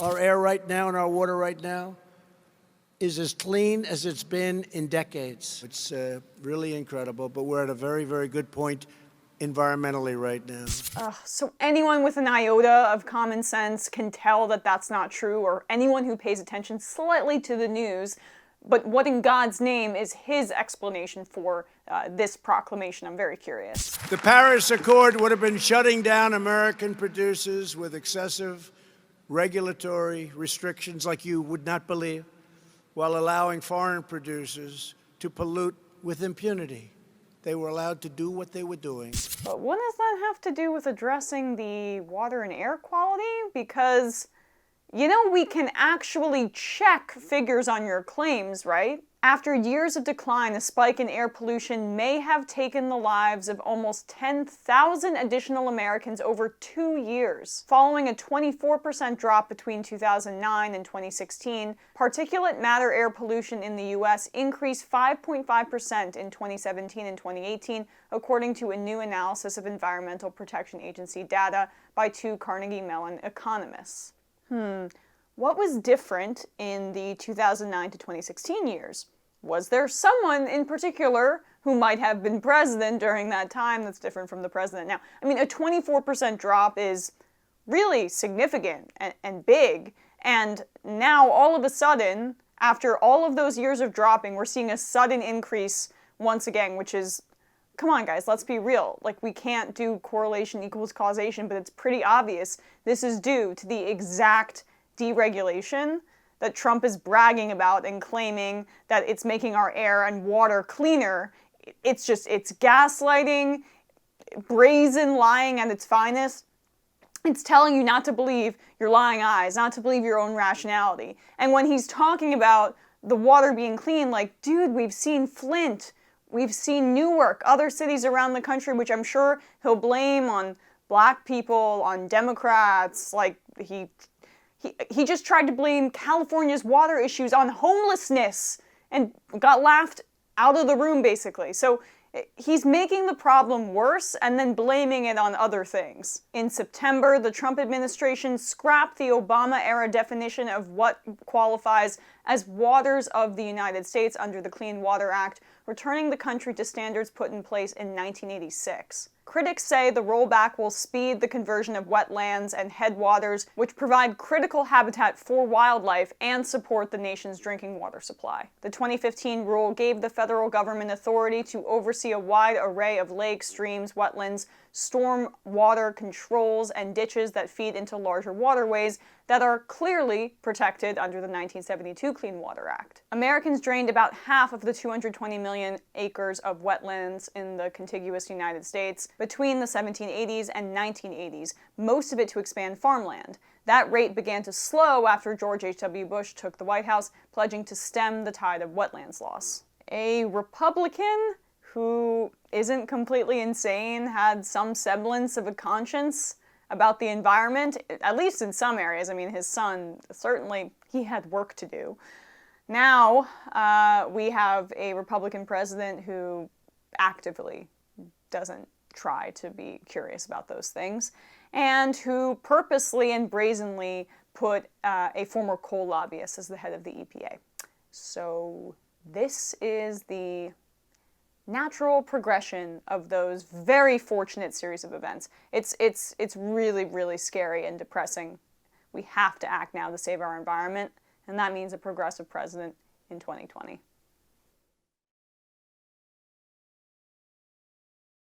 Our air right now and our water right now is as clean as it's been in decades. It's really incredible, but we're at a very, very good point environmentally right now. So anyone with an iota of common sense can tell that that's not true, or anyone who pays attention slightly to the news. But what in God's name is his explanation for this proclamation? I'm very curious. The Paris Accord would have been shutting down American producers with excessive regulatory restrictions like you would not believe, while allowing foreign producers to pollute with impunity. They were allowed to do what they were doing. But what does that have to do with addressing the water and air quality? Because, you know, we can actually check figures on your claims, right? After years of decline, a spike in air pollution may have taken the lives of almost 10,000 additional Americans over 2 years. Following a 24% drop between 2009 and 2016, particulate matter air pollution in the U.S. increased 5.5% in 2017 and 2018, according to a new analysis of Environmental Protection Agency data by 2 Carnegie Mellon economists. What was different in the 2009 to 2016 years? Was there someone in particular who might have been president during that time that's different from the president now? I mean, a 24% drop is really significant and big, and now all of a sudden, after all of those years of dropping, we're seeing a sudden increase once again, which is, come on guys, let's be real. Like, we can't do correlation equals causation, but it's pretty obvious this is due to the exact deregulation that Trump is bragging about and claiming that it's making our air and water cleaner. It's gaslighting, brazen lying at its finest. It's telling you not to believe your lying eyes, not to believe your own rationality. And when he's talking about the water being clean, like, dude, we've seen Flint, we've seen Newark, other cities around the country, which I'm sure he'll blame on black people, on Democrats, like he just tried to blame California's water issues on homelessness and got laughed out of the room, basically. So he's making the problem worse and then blaming it on other things. In September, the Trump administration scrapped the Obama-era definition of what qualifies as waters of the United States under the Clean Water Act, returning the country to standards put in place in 1986. Critics say the rollback will speed the conversion of wetlands and headwaters, which provide critical habitat for wildlife and support the nation's drinking water supply. The 2015 rule gave the federal government authority to oversee a wide array of lakes, streams, wetlands, storm water controls, and ditches that feed into larger waterways that are clearly protected under the 1972 Clean Water Act. Americans drained about half of the 220 million acres of wetlands in the contiguous United States between the 1780s and 1980s, most of it to expand farmland. That rate began to slow after George H.W. Bush took the White House, pledging to stem the tide of wetlands loss. A Republican who isn't completely insane, had some semblance of a conscience about the environment, at least in some areas. I mean, his son, certainly, he had work to do. Now, we have a Republican president who actively doesn't try to be curious about those things, and who purposely and brazenly put a former coal lobbyist as the head of the EPA. So this is the natural progression of those very fortunate series of events. It's really, really scary and depressing. We have to act now to save our environment, and that means a progressive president in 2020.